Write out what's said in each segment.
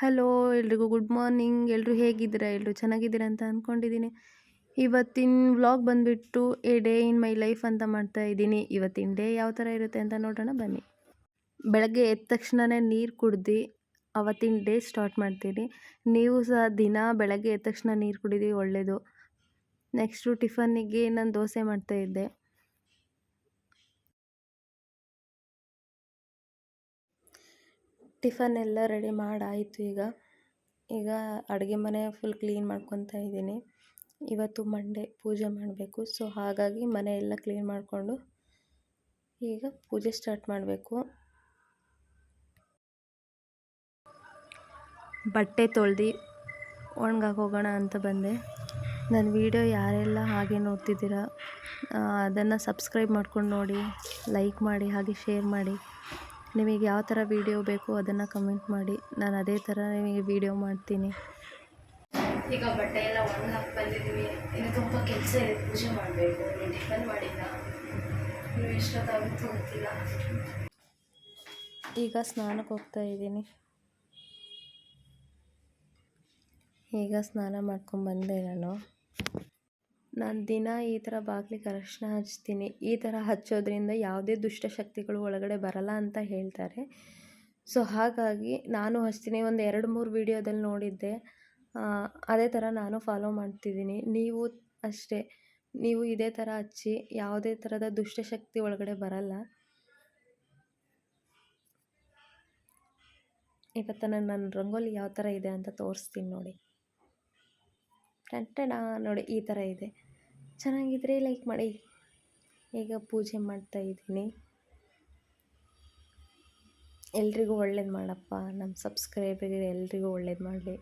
Hello ಎಲ್ರಿಗೂ good morning. ಎಲ್ಲರೂ ಹೇಗಿದ್ದೀರಾ? ಎಲ್ಲರೂ ಚೆನ್ನಾಗಿದ್ದೀರಾ ಅಂತ ಅಂದ್ಕೊಂಡಿದ್ದೀನಿ. ಇವತ್ತಿನ ವ್ಲಾಗ್ ಬಂದುಬಿಟ್ಟು A day in my life ಅಂತ ಮಾಡ್ತಾ ಇದ್ದೀನಿ. ಇವತ್ತಿನ ಡೇ ಯಾವ ಥರ ಇರುತ್ತೆ ಅಂತ ನೋಡೋಣ ಬನ್ನಿ. ಬೆಳಗ್ಗೆ ಎದ್ದ ತಕ್ಷಣವೇ ನೀರು ಕುಡ್ದು ಅವತ್ತಿನ ಡೇ ಸ್ಟಾರ್ಟ್ ಮಾಡ್ತೀನಿ. ನೀವು ಸಹ ದಿನ ಬೆಳಗ್ಗೆ ಎದ್ದ ತಕ್ಷಣ ನೀರು ಕುಡಿದು ಒಳ್ಳೆಯದು. ನೆಕ್ಸ್ಟು ಟಿಫನ್ನಿಗೆ ನಾನು ದೋಸೆ ಮಾಡ್ತಾಯಿದ್ದೆ. ಟಿಫನ್ ಎಲ್ಲ ರೆಡಿ ಮಾಡಾಯಿತು. ಈಗ ಅಡುಗೆ ಮನೆ ಫುಲ್ ಕ್ಲೀನ್ ಮಾಡ್ಕೊತಾ ಇದ್ದೀನಿ. ಇವತ್ತು ಮಂಡೇ ಪೂಜೆ ಮಾಡಬೇಕು. ಸೊ ಹಾಗಾಗಿ ಮನೆ ಎಲ್ಲ ಕ್ಲೀನ್ ಮಾಡಿಕೊಂಡು ಈಗ ಪೂಜೆ ಸ್ಟಾರ್ಟ್ ಮಾಡಬೇಕು. ಬಟ್ಟೆ ತೊಳೆದು ಒಣಗಾಕಿ ಹೋಗೋಣ ಅಂತ ಬಂದೆ. ನನ್ನ ವಿಡಿಯೋ ಯಾರೆಲ್ಲ ಹಾಗೆ ನೋಡ್ತಿದ್ದೀರಾ ಅದನ್ನು ಸಬ್ಸ್ಕ್ರೈಬ್ ಮಾಡ್ಕೊಂಡು ನೋಡಿ, ಲೈಕ್ ಮಾಡಿ, ಹಾಗೆ ಶೇರ್ ಮಾಡಿ. ನಿಮಗೆ ಯಾವ ಥರ ವೀಡಿಯೋ ಬೇಕು ಅದನ್ನು ಕಮೆಂಟ್ ಮಾಡಿ, ನಾನು ಅದೇ ಥರ ನಿಮಗೆ ವೀಡಿಯೋ ಮಾಡ್ತೀನಿ. ಈಗ ಬಟ್ಟೆ ಎಲ್ಲ ಒಣಗಾಕಿ ಬಂದಿದ್ದೀವಿ. ಇನ್ನು ತುಂಬ ಕೆಲಸ ಇದೆ, ಪೂಜೆ ಮಾಡಬೇಕು. ಟಿಫನ್ ಮಾಡಿಲ್ಲ, ನೀವು ಎಷ್ಟೊತ್ತಾಗುತ್ತೋ ಗೊತ್ತಿಲ್ಲ. ಈಗ ಸ್ನಾನಕ್ಕೆ ಹೋಗ್ತಾ ಇದ್ದೀನಿ. ಈಗ ಸ್ನಾನ ಮಾಡ್ಕೊಂಡ್ಬಂದೆ. ನಾನು ದಿನ ಈ ಥರ ಬಾಗಿಲಿಗೆ ಅರಶಿನ ಹಚ್ತೀನಿ. ಈ ಥರ ಹಚ್ಚೋದ್ರಿಂದ ಯಾವುದೇ ದುಷ್ಟಶಕ್ತಿಗಳು ಒಳಗಡೆ ಬರಲ್ಲ ಅಂತ ಹೇಳ್ತಾರೆ. ಸೊ ಹಾಗಾಗಿ ನಾನು ಹಚ್ತೀನಿ. ಒಂದು 2-3 ವೀಡಿಯೋದಲ್ಲಿ ನೋಡಿದ್ದೆ, ಅದೇ ಥರ ನಾನು ಫಾಲೋ ಮಾಡ್ತಿದ್ದೀನಿ. ನೀವು ಅಷ್ಟೇ, ನೀವು ಇದೇ ಥರ ಹಚ್ಚಿ, ಯಾವುದೇ ಥರದ ದುಷ್ಟಶಕ್ತಿ ಒಳಗಡೆ ಬರಲ್ಲ. ಇವತ್ತು ನನ್ನ ರಂಗೋಲಿ ಯಾವ ಥರ ಇದೆ ಅಂತ ತೋರಿಸ್ತೀನಿ ನೋಡಿ. ನೋಡಿ, ಈ ಥರ ಇದೆ. ಚೆನ್ನಾಗಿದ್ರೆ ಲೈಕ್ ಮಾಡಿ. ಈಗ ಪೂಜೆ ಮಾಡ್ತಾ ಇದ್ದೀನಿ. ಎಲ್ರಿಗೂ ಒಳ್ಳೇದು ಮಾಡಪ್ಪ, ನಮ್ಮ ಸಬ್ಸ್ಕ್ರೈಬರ್ಗೆ ಎಲ್ರಿಗೂ ಒಳ್ಳೇದು ಮಾಡಲಿ.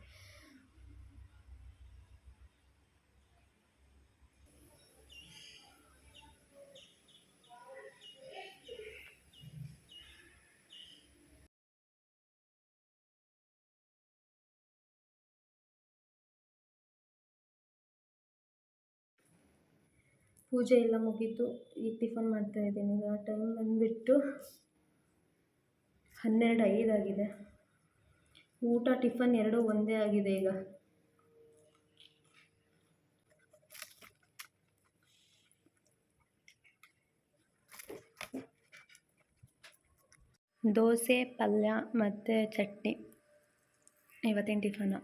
ಪೂಜೆ ಎಲ್ಲ ಮುಗೀತು. ಈಗ ಟಿಫನ್ ಮಾಡ್ತಾಯಿದ್ದೀನಿ. ಈಗ ಟೈಮ್ ಬಂದುಬಿಟ್ಟು 12:05 ಆಗಿದೆ. ಊಟ ಟಿಫನ್ ಎರಡೂ ಒಂದೇ ಆಗಿದೆ. ಈಗ ದೋಸೆ, ಪಲ್ಯ ಮತ್ತು ಚಟ್ನಿ ಇವತ್ತಿನ ಟಿಫನು.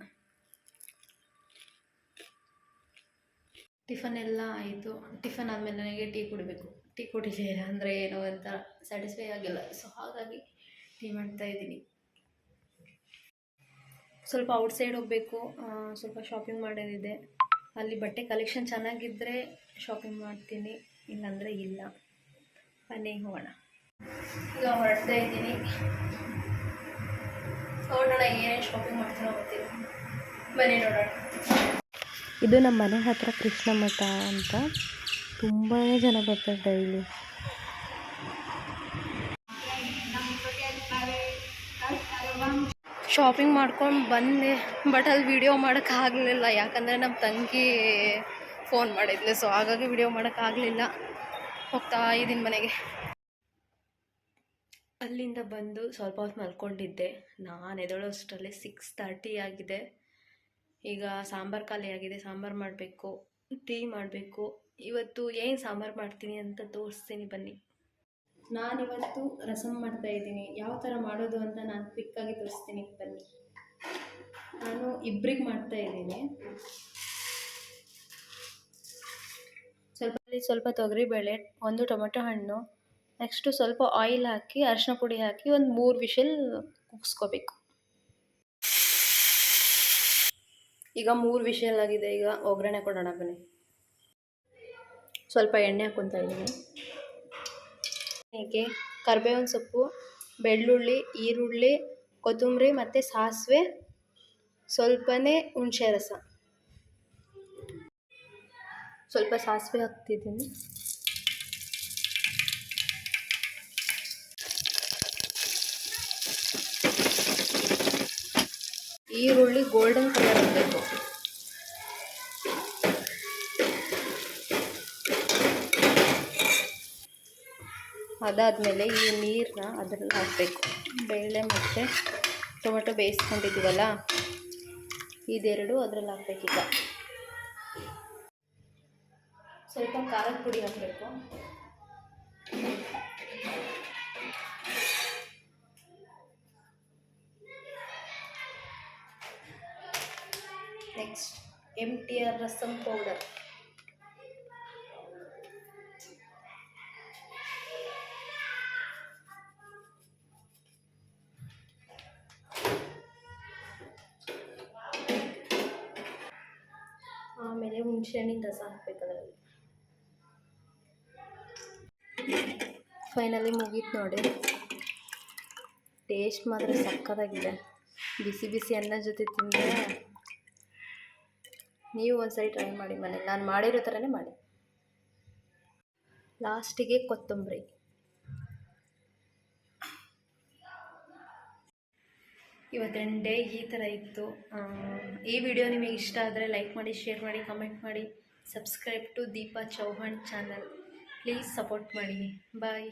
ಟಿಫನ್ ಎಲ್ಲ ಆಯಿತು. ಟಿಫನ್ ಆದಮೇಲೆ ನನಗೆ ಟೀ ಕುಡಿಬೇಕು. ಟೀ ಕುಡಿಲಿಲ್ಲ ಅಂದರೆ ಏನೋ ಅಂತ ಸ್ಯಾಟಿಸ್ಫೈ ಆಗಿಲ್ಲ. ಸೊ ಹಾಗಾಗಿ ಟೀ ಮಾಡ್ತಾಯಿದ್ದೀನಿ. ಸ್ವಲ್ಪ ಔಟ್ಸೈಡ್ ಹೋಗಬೇಕು, ಸ್ವಲ್ಪ ಶಾಪಿಂಗ್ ಮಾಡೋದಿದೆ. ಅಲ್ಲಿ ಬಟ್ಟೆ ಕಲೆಕ್ಷನ್ ಚೆನ್ನಾಗಿದ್ದರೆ ಶಾಪಿಂಗ್ ಮಾಡ್ತೀನಿ, ಇಲ್ಲಾಂದರೆ ಇಲ್ಲ. ಬನ್ನಿ ಹೋಗೋಣ. ಈಗ ಹೊರಡ್ತಾ ಇದ್ದೀನಿ. ನೋಡೋಣ ಏನೇನು ಶಾಪಿಂಗ್ ಮಾಡ್ತೀನೋ ಗೊತ್ತಿಲ್ಲ. ಬನ್ನಿ ನೋಡೋಣ. ಇದು ನಮ್ಮ ಮನೆ ಹತ್ರ ಕೃಷ್ಣ ಮಠ ಅಂತ. ತುಂಬಾ ಜನ ಬರ್ತಾರೆ ಡೈಲಿ. ಶಾಪಿಂಗ್ ಮಾಡ್ಕೊಂಡು ಬಂದೆ, ಬಟ್ ಅಲ್ಲಿ ವಿಡಿಯೋ ಮಾಡೋಕ್ಕಾಗಲಿಲ್ಲ. ಯಾಕಂದರೆ ನಮ್ಮ ತಂಗಿ ಫೋನ್ ಮಾಡಿದ್ಲು. ಸೊ ಹಾಗಾಗಿ ವಿಡಿಯೋ ಮಾಡೋಕ್ಕಾಗಲಿಲ್ಲ. ಹೋಗ್ತಾ ಇದ್ದೀನಿ ಮನೆಗೆ. ಅಲ್ಲಿಂದ ಬಂದು ಸ್ವಲ್ಪ ಹೊತ್ತು ಮಲ್ಕೊಂಡಿದ್ದೆ. ನಾನು ಎದ್ದೇಳೋಷ್ಟರಲ್ಲಿ 6:30 ಆಗಿದೆ. ಈಗ ಸಾಂಬಾರು ಖಾಲಿ ಆಗಿದೆ. ಸಾಂಬಾರು ಮಾಡಬೇಕು, ಟೀ ಮಾಡಬೇಕು. ಇವತ್ತು ಏನು ಸಾಂಬಾರು ಮಾಡ್ತೀನಿ ಅಂತ ತೋರಿಸ್ತೀನಿ ಬನ್ನಿ. ನಾನಿವತ್ತು ರಸಮ್ ಮಾಡ್ತಾಯಿದ್ದೀನಿ. ಯಾವ ಥರ ಮಾಡೋದು ಅಂತ ನಾನು ಕ್ವಿಕ್ಕಾಗಿ ತೋರಿಸ್ತೀನಿ ಬನ್ನಿ. ನಾನು ಇಬ್ಬರಿಗೆ ಮಾಡ್ತಾಯಿದ್ದೀನಿ. ಸ್ವಲ್ಪ ತೊಗರಿಬೇಳೆ, 1 ಟೊಮೆಟೊ ಹಣ್ಣು, ನೆಕ್ಸ್ಟು ಸ್ವಲ್ಪ ಆಯಿಲ್ ಹಾಕಿ, ಅರಿಶಿನ ಪುಡಿ ಹಾಕಿ ಒಂದು 3 ವಿಷಲ್ ಕೂಗಿಸ್ಕೋಬೇಕು. ಈಗ 3 ವಿಷಲ್ ಆಗಿದೆ. ಈಗ ಒಗ್ಗರಣೆ ಕೊಡೋಣ ಬನ್ನಿ. ಸ್ವಲ್ಪ ಎಣ್ಣೆ ಹಾಕ್ಕೊತಾ ಇದ್ದೀನಿ. ಹೀಗೆ ಕರಿಬೇವಿನ ಸೊಪ್ಪು, ಬೆಳ್ಳುಳ್ಳಿ, ಈರುಳ್ಳಿ, ಕೊತ್ತಂಬರಿ ಮತ್ತು ಸಾಸಿವೆ, ಸ್ವಲ್ಪನೇ ಹುಣಸೆ ರಸ. ಸ್ವಲ್ಪ ಸಾಸಿವೆ ಹಾಕ್ತಿದ್ದೀನಿ. ಈರುಳ್ಳಿ ಗೋಲ್ಡನ್ ಕಲರ್ ಆಗಬೇಕು. ಅದಾದಮೇಲೆ ಈ ನೀರನ್ನ ಅದರಲ್ಲಿ ಹಾಕಬೇಕು. ಬೇಳೆ ಮತ್ತು ಟೊಮೆಟೊ ಬೇಯಿಸ್ಕೊಂಡಿದ್ದೀವಲ್ಲ ಇದೆರಡು ಅದರಲ್ಲಿ ಹಾಕ್ಬೇಕೀಗ. ಸ್ವಲ್ಪ ಖಾರದ ಪುಡಿ ಹಾಕಬೇಕು. Next MTR rasam powder. ಆಮೇಲೆ ಹುಣಸೆಹಣ್ಣಿನ ರಸ ಹಾಕ್ಬೇಕು ಅದರಲ್ಲಿ. ಫೈನಲಿ ಮುಗೀತು ನೋಡಿ. ಟೇಸ್ಟ್ ಮಾತ್ರ ಸಕ್ಕತ್ತಾಗಿದೆ. ಬಿಸಿ ಬಿಸಿ ಅನ್ನ ಜೊತೆ ತಿಂದರೆ ನೀವು ಒಂದ್ಸರಿ ಟ್ರೈ ಮಾಡಿ ಮನೇಲಿ. ನಾನು ಮಾಡಿರೋ ಥರನೇ ಮಾಡಿ. ಲಾಸ್ಟಿಗೆ ಕೊತ್ತಂಬರಿ. ಇವತ್ತಿನ ಡೇ ಈ ಥರ ಇತ್ತು. ಈ ವಿಡಿಯೋ ನಿಮಗೆ ಇಷ್ಟ ಆದರೆ ಲೈಕ್ ಮಾಡಿ, ಶೇರ್ ಮಾಡಿ, ಕಮೆಂಟ್ ಮಾಡಿ. Subscribe to Deepa Chauhan channel. Please support ಮಾಡಿ. ಬಾಯ್.